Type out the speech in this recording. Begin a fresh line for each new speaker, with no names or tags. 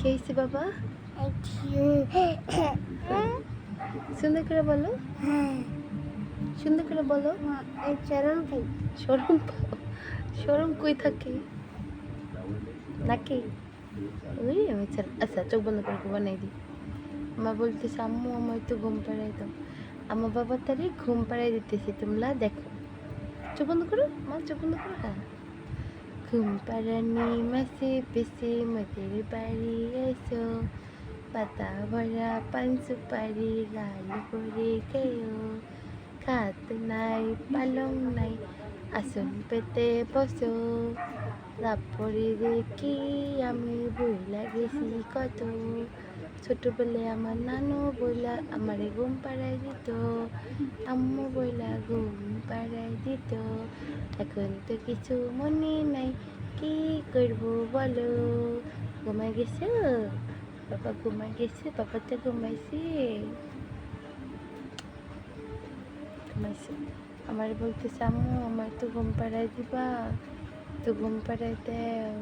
হয়েছে বাবা? সুন্দর করে বলো, সুন্দর করে বলো। শরম পাও? শরম কই থাকে নাকি? ওই আমি আচ্ছা চোখ বন্ধ করে বানাই দিই। মা বলতেছে আম্মু আমার একটু ঘুম পাড়াই দাও। আমার বাবার তারে ঘুম পাড়াই দিতেছি, তোমরা দেখো। চোখ বন্ধ করো মা, চোখ বন্ধ করো। হ্যাঁ, ঘুম পাড়ানি মাসে পেছে মদের বাড়ি এসো, পাতা ভরা পান সুপারি গাল করে খেয়েও, খাট নাই পালং নাই আসন পেতে বসো, তারপরে দেখি আমি বই লাগেছি কত। ছোটবেলায় আমার নানু বইলা আমারে ঘুম পাড়াই দিত, আম্মু বইলা ঘুম পাড়াই দিত। এখন তো কিছু মনে নাই, কি করব বলো? ঘুমাই গেছে বাবা, ঘুমাই গেছে বাবা, তো ঘুমাইছে ঘুমাইছে। আমার বলতেছে আম্মু আমার তো ঘুম পাড়াই দিবা, তো ঘুম পাড়াই দেও।